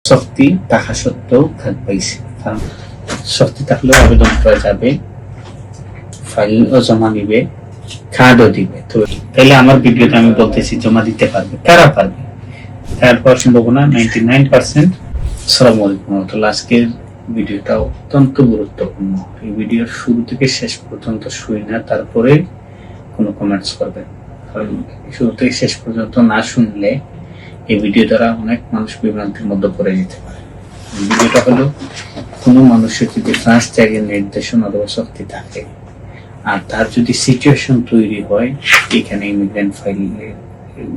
শক্তি থাকা সত্ত্বেও খাত পাইছে, কারণ শক্তি থাকলেও আবেদন করা যাবে, ফাইলও জমা নিবে, খাতও দিবে। তো তাইলে আমার ভিডিওতে আমি বলতেছি জমা দিতে পারবে, কারা পারবে? তারপর সম্ভাবনা 99%। আসসালামু আলাইকুম ওয়া রাহমাতুল্লাহ। আজকের ভিডিওটা অত্যন্ত গুরুত্বপূর্ণ। এই ভিডিওর শুরু থেকে শেষ পর্যন্ত শুই না, তারপরে কোনো কমেন্টস করবেন, কারণ শুরু থেকে শেষ পর্যন্ত না শুনলে এই ভিডিও দ্বারা অনেক মানুষ বিভ্রান্তির মধ্যে পড়ে যেতে পারে। ভিডিওটা হলো, কোনো মানুষের যদি ফার্স্ট জায়গায় নির্দেশন অথবা শক্তি থাকে আর তার যদি সিচুয়েশন তৈরি হয় এখানে ইমিগ্রেন্ট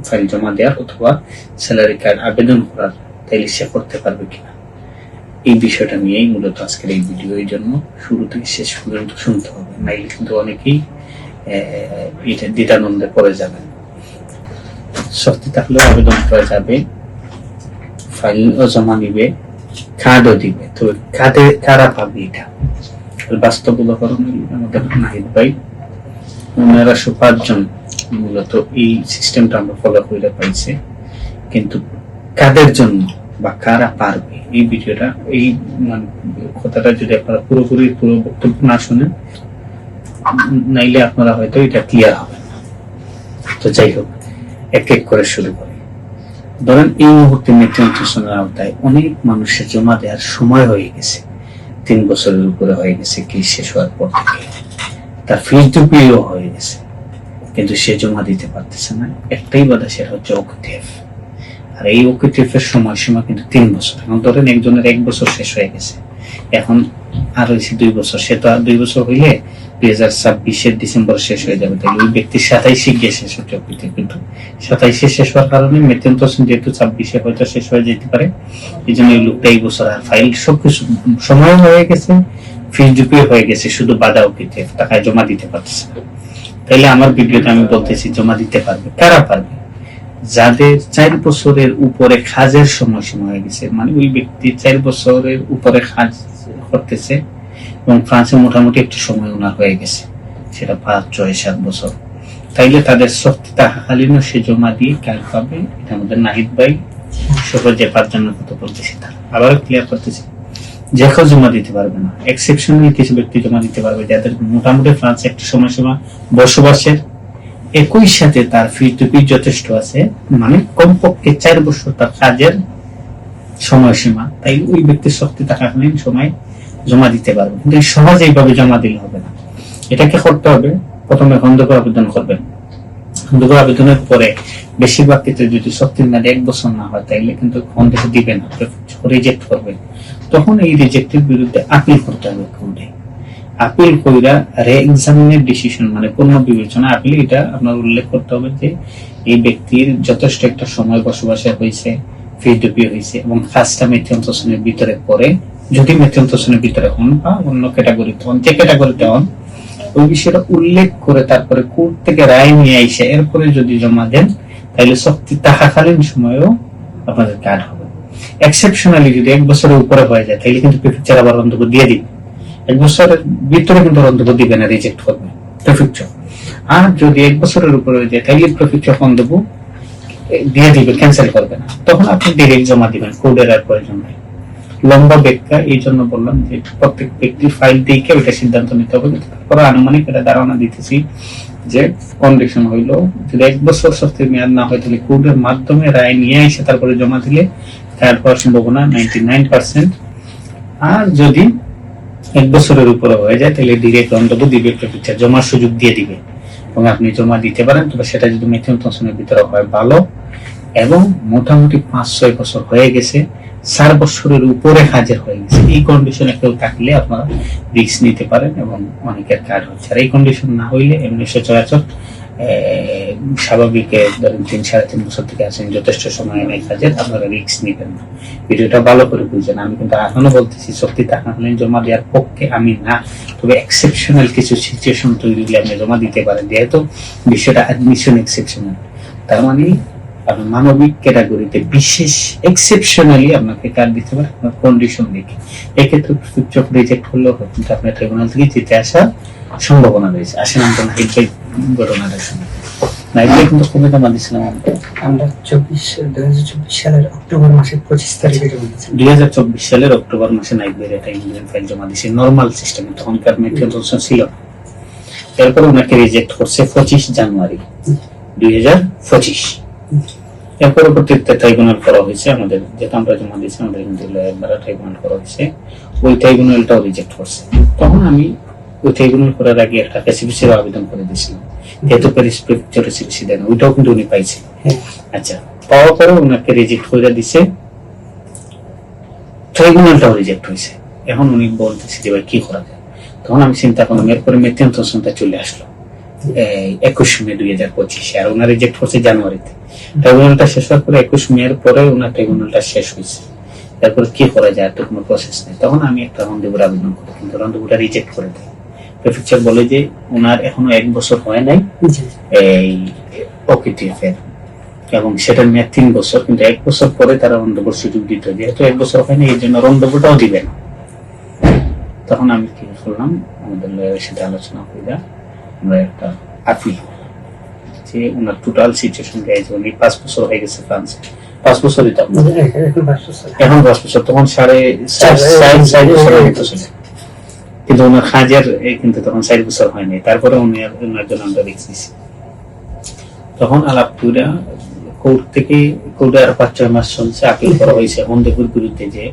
ফাইল জমা দেওয়ার অথবা স্যালারি কার্ড আবেদন করার, তাইলে সে করতে পারবে কিনা, এই বিষয়টা নিয়েই মূলত আজকের এই ভিডিও। এই জন্য শুরু থেকে শেষ পর্যন্ত শুনতে হবে, নাইলে কিন্তু অনেকেই এটা দ্বিধাদ্বন্দ্বে পড়ে যাবেন। শক্তি থাকলেও আবেদন করা যাবে, ফাইলও জমা নিবে, খাতও দিবে। তো খাতে কারা পাবে? এটা বাস্তব উদাহরণ আমাদের নাহিদ ভাই, ওনারা 5 জন মূলত এই সিস্টেমটা আমরা ফলো করে পাইছে। কিন্তু কাদের জন্য বা কারা পারবে, এই ভিডিওটা, এই কথাটা যদি আপনারা পুরো বক্তব্য না শুনেন, নাইলে আপনারা হয়তো এটা ক্লিয়ার হবে না। তো যাই হোক, এক এক করে শুরু করি। ধরেন এই মুহূর্তে মেট্রোনের আওতায় অনেক মানুষের জমা দেওয়ার সময় হয়ে গেছে, 3 বছরের উপরে হয়ে গেছে, কি শেষ হওয়ার পর থেকে তার ফিস ডুপিও হয়ে গেছে, কিন্তু সে জমা দিতে পারতেছে না। একটাই বাধা, সেটা হচ্ছে ওকেটিএফ। আর এই ওকেটিএফ-এর সময়সীমা কিন্তু 3 বছর। এখন ধরেন একজনের 1 বছর শেষ হয়ে গেছে, এখন আর হয়েছে 2 বছর। সে তো আর 2 বছর হইলে 2026-এর ডিসেম্বর শেষ হয়ে যাবে, তাহলে ওই ব্যক্তি 27-এ গিয়ে শেষ হচ্ছে ওকেটিএফ। কিন্তু 27-এ শেষ হওয়ার কারণে মেথেন্টসন যেহেতু 26-এ হয়তো শেষ হয়ে যেতে পারে, এই জন্য এই লোকটা এই বছর আর ফাইল সবকিছু সময় হয়ে গেছে, ফিস ডুপিও হয়ে গেছে, শুধু বাধা ওকেটিএফ, টাকা জমা দিতে পারতেছে না। তাইলে আমার ভিডিওতে আমি বলতেছি জমা দিতে পারবে, কারা পারবে? যাদের 4 বছরের উপরে কাজের সময়সীমা হয়ে গেছে, মানে ওই ব্যক্তি 4 বছরের উপরে কাজ করতেছে এবং ফ্রান্সে মোটামুটি একটু সময় ওনার হয়ে গেছে, সেটা 5, 6, 7 বছর। তাইলে তাদের শক্তি থাকাকালীনও সে জমা দিয়ে কাজ পাবে। এটা আমাদের নাহিদ ভাই সহ যে 5 জনের কথা বলতেছি, তারা আবারও ক্লিয়ার করতেছি, যে কেউ জমা দিতে পারবে না। এক্সেপশনাল কিছু ব্যক্তি জমা দিতে পারবে, যাদের মোটামুটি ফ্রান্সে একটা সময়সীমা বসবাসের, একই সাথে তার ফিস ডুপি যথেষ্ট আছে, মানে কমপক্ষে 4 বছর তার কাজের সময়সীমা, তাই ওই ব্যক্তির শক্তি থাকাকালীন সময় জমা দিতে পারবে। কিন্তু সহজে এইভাবে জমা দিলে হবে না, এটাকে করতে হবে। প্রথমে খন্দক আবেদন করবেন। খন্দক আবেদনের পরে বেশিরভাগ ক্ষেত্রে যদি শক্তির মেয়াদ 1 বছর না হয়, তাইলে কিন্তু খন্দক দিবেন, রিজেক্ট করবেন। তখন এই রিজেক্টের বিরুদ্ধে আপিল করতে হবে কোর্টে। আপিল কইরা রি-এক্সামিনের ডিসিশন, মানে পুনর্বিবেচনা আপিল, এটা আপনার উল্লেখ করতে হবে যে এই ব্যক্তির যথেষ্ট একটা সময় বসবাসে হয়েছে, ফিস ডুপি হয়েছে এবং কাজটা মেথেন্টসনের ভিতরে পড়ে। যদি মেথেন্টসনের ভিতরে হন বা অন্য ক্যাটাগরিতে হন, যে ক্যাটাগরিতে হন, ওই বিষয়টা উল্লেখ করে তারপরে কোর্ট থেকে রায় নিয়ে এসে এরপরে যদি জমা দেন, তাহলে শক্তি থাকাকালীন সময়েও আপনাদের কার্ড হবে। এক্সেপশনালি যদি 1 বছরের উপরে হয়ে যায়, তাহলে কিন্তু প্রিফেকচার আবার অন্তত দিয়ে দিবে। 1 বছরের ভিতরে কিন্তু অন্তত দিবে না, রিজেক্ট করবে প্রিফেকচার। আর যদি 1 বছরের উপরে হয়ে যায়, তাহলে প্রিফেকচার অন্তত দিয়ে দিবে, ক্যান্সেল করবে না। তখন আপনি ডিরেক্ট জমা দিবেন, কোডের আর প্রয়োজন নেই। লম্বা ব্যাখ্যা, এই জন্য বললাম যে প্রত্যেক ব্যক্তির ফাইল দেখে ওইটা সিদ্ধান্ত নিতে হবে। তারপরে আনুমানিক এটা ধারণা দিতেছি যে কন্ডিশন হইলো, যদি 1 বছর শক্তির মেয়াদ না হয়, তাহলে কোর্টের মাধ্যমে রায় নিয়ে এসে তারপরে জমা দিলে তারপর সম্ভাবনা 99%। আর যদি 1 বছরের উপরে হয়ে যায়, তাহলে ডিরেক্ট অন্তত দিবে, প্রিফেকচার জমার সুযোগ দিয়ে দিবে এবং আপনি জমা দিতে পারেন। তবে সেটা যদি মেথেন্টসনের ভিতরে হয় ভালো, এবং মোটামুটি 5-6 বছর হয়ে গেছে, 4 বছরের উপরে হাজির হয়ে গেছে, এই কন্ডিশনে কেউ থাকলে আপনারা রিস্ক নিতে পারেন এবং অনেকের কার্ড হচ্ছে। আর এই কন্ডিশন না হইলে এমনি সচরাচর স্বাভাবিক ধরেন 3-3.5 বছর থেকে আছেন, যথেষ্ট সময় নেই কাজের, আপনারা রিস্ক নিবেন না। ভিডিওটা ভালো করে বুঝছেন। আমি কিন্তু এখনো বলতেছি শক্তি থাকাকালীন জমা দেওয়ার পক্ষে আমি না, তবে এক্সেপশনাল কিছু সিচুয়েশন তৈরি হলে আপনি জমা দিতে পারেন, যেহেতু বিষয়টা অ্যাডমিশন এক্সেপশনাল। তার মানে আপনি মানবিক ক্যাটাগরিতে বিশেষ এক্সেপশনালি আপনাকে কার্ড দিতে পারে আপনার কন্ডিশন দেখে। এক্ষেত্রে প্রিফেকচার রিজেক্ট করলেও কিন্তু আপনার ট্রাইব্যুনাল থেকে জিতে আসার সম্ভাবনা রয়েছে। আসেন আমরা ঘটনাটা শুনি। নাইলে কিন্তু কবে জমা দিয়েছিলাম আমরা 2024 সালের অক্টোবর মাসের 25 তারিখে জমা দিয়েছি। 2024 সালের অক্টোবর মাসে নাইবের এটা ইন্ডিয়ান ফাইল জমা দিয়েছি নরমাল সিস্টেমে, তখনকার মেট্রিকুলেশন ছিল না। এরপর ওনাকে রিজেক্ট করছে 25 জানুয়ারি 2025। এরপর পরবর্তীতে ট্রাইব্যুনাল করা হয়েছে আমাদের, যেটা আমরা জমা দিয়েছি আমাদের কিন্তু একবার ট্রাইব্যুনাল করা হয়েছে, ওই ট্রাইব্যুনালটাও রিজেক্ট করছে। তখন আমি ওই ট্রাইব্যুনাল করার আগে একটা কেসিবিসির আবেদন করে দিয়েছিলাম, যেহেতু প্যারিস প্রেফেকচারে সিবিসি দেন, ওইটাও কিন্তু উনি পাইছে। আচ্ছা, পাওয়ার পরে ওনাকে রিজেক্ট করে দিছে, ট্রাইব্যুনালটাও রিজেক্ট হয়েছে। এখন উনি বলতেছে যে ভাই কি করা যায়। তখন আমি চিন্তা করলাম, এরপরে মেথিয়ান্তসনটা চলে আসলো 21 মে 2025, আর ওনার রিজেক্ট হচ্ছে জানুয়ারিতে। ট্রাইব্যুনালটা শেষ হওয়ার পরে 21 মে এর পরে ওনার ট্রাইব্যুনালটা শেষ হয়েছে। তারপর কি করা যায়, তো কোনো প্রসেস নেই। তখন আমি একটা রন্দেবুর আবেদন করি, কিন্তু রন্দেবুটা রিজেক্ট করে দেয়। প্রেফেকচার বলে যে ওনার এখনো 1 বছর হয় নাই এই ওকিটিএফ এর, এবং সেটার মেয়াদ 3 বছর, কিন্তু 1 বছর পরে তারা রন্দেবুর সুযোগ দিতে, যেহেতু 1 বছর হয় না এই জন্য রন্দেবুটাও দিবে না। তখন আমি কি করলাম, আমাদের লয়ারের সাথে আলোচনা করে আমরা একটা আপিল, যে ওনার টোটাল সিচুয়েশন গাইজ, উনি 5 বছর হয়ে গেছে ফ্রান্সে, 5 বছরই তো এখন 5 বছর, তখন 4.5 বছর হয়ে গেছে, কিন্তু ওনার হাজার কিন্তু তখন 4 বছর হয়নি। তারপরে ওনার জন্য আমরা দেখছি, তখন আলাপ করে কোর্ট থেকে, কোর্টে আর 5-6 মাস চলছে, আপিল করা হয়েছে হন্দেপুর বিরুদ্ধে, যে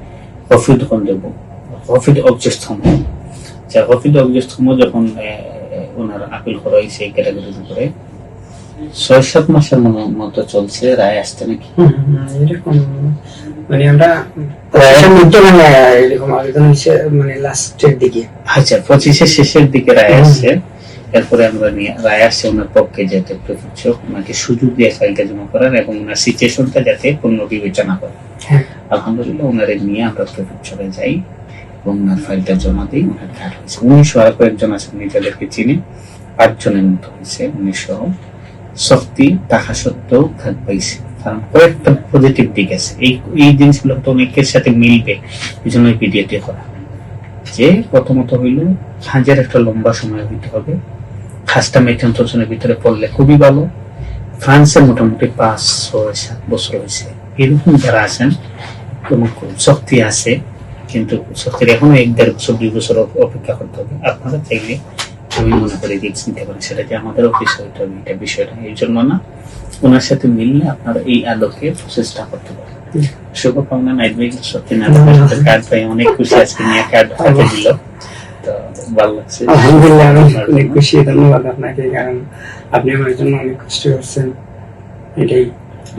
হফিদ হন্দেবু, হফিদ অবজেক্টম, হফিদ অবজেক্টম যখন ওনার আপিল করা হয়েছে এই ক্যাটাগরির উপরে, 6-7 মাসের মতো চলছে, রায় আসতে নাকি এরকম, মানে আমরা এরকম আবেদন হয়েছে মানে লাস্টের দিকে। আচ্ছা, 25-এর শেষের দিকে রায় আসছে। এরপরে আমরা রায় আসছে ওনার পক্ষে, যাতে প্রেফেকচার ওনাকে সুযোগ দিয়ে ফাইলটা জমা করার এবং ওনার সিচুয়েশনটা যাতে পূর্ণ বিবেচনা করে। আলহামদুলিল্লাহ ওনারে নিয়ে আমরা প্রেফেকচারে যাই এবং ওনার ফাইলটা জমা দিই। ওনার কার্ড হয়েছে 1900, আর কয়েকজন আছেন নিজেদেরকে চিনি, 5 জনের মতো হয়েছে 1900। শক্তি টাকা সত্ত্বেও কার্ড পাইছে, কারণ কয়েকটা পজিটিভ দিক আছে। এই জিনিসগুলো তো অনেকের সাথে মিলবে, এই জন্য পিডিএটি করা। যে প্রথমত হইল হাজার একটা লম্বা সময় হইতে হবে, খাসটা মেথিয়ান্তসনের ভিতরে পড়লে খুবই ভালো। ফ্রান্সে মোটামুটি 5-6-7 বছর হয়েছে এরকম যারা আছেন, এবং শক্তি আছে, কিন্তু শক্তির এখনো 1-1.5 বছর 2 বছর অপেক্ষা করতে হবে। আপনারা চাইলে আমি মনে করি রিস্ক নিতে পারেন, সেটা যে আমাদের অফিস হইতে হবে এটা বিষয়টা এই জন্য না, ওনার সাথে মিললে আপনারা এই আলোকে প্রসেসটা করতে পারেন। শুভকামনা। নাইট ভাই সত্যি না কার্ড পাই অনেক খুশি, আজকে নিয়ে কার্ড হাতে দিল, তো ভালো লাগছে। আলহামদুলিল্লাহ আমি অনেক খুশি, ধন্যবাদ আপনাকে, কারণ আপনি আমার জন্য অনেক কষ্ট করছেন, এটাই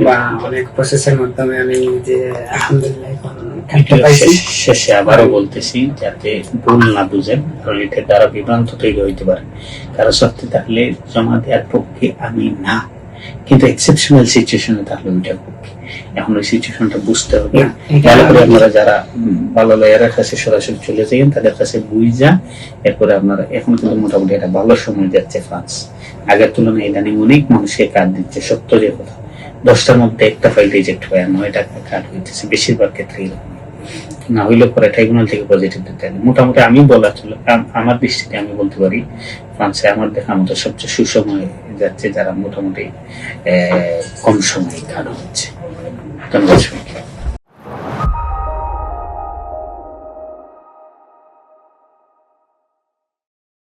বা অনেক প্রসেসের মাধ্যমে আমি যে আলহামদুলিল্লাহ এখন কার্ডটা পাইছি। শেষে আবারও বলতেছি, যাতে ভুল না বুঝেন, কারণ এটা দ্বারা বিভ্রান্ত তৈরি হইতে পারে। কারো সত্যি থাকলে জমা দেওয়ার পক্ষে আমি না, কিন্তু এক্সেপশনাল সিচুয়েশনে থাকলে ওইটার পক্ষে। এখন ওই সিচুয়েশনটা বুঝতে হবে, তাহলে করে আপনারা যারা ভালো লয়ারের কাছে সরাসরি চলে যাবেন, তাদের কাছে বুঝা এরপরে আপনারা, এখন কিন্তু মোটামুটি একটা ভালো সময় যাচ্ছে ফ্রান্স, আগের তুলনায় ইদানিং অনেক মানুষকে কার্ড দিচ্ছে। সত্য যে কথা, 10টার মধ্যে একটা ফাইল রিজেক্ট হয়, 9টা কার্ড হইতেছে, বেশিরভাগ ক্ষেত্রেই না হইলে পরে ট্রাইব্যুনাল থেকে পজিটিভ দিতে হবে। মোটামুটি আমি বলা ছিল, আমার দৃষ্টিতে আমি বলতে পারি ফ্রান্সে আমার দেখা মতো সবচেয়ে সুসময় যাচ্ছে, যারা মোটামুটি কম সময়ে কার্ড হচ্ছে। ধন্যবাদ।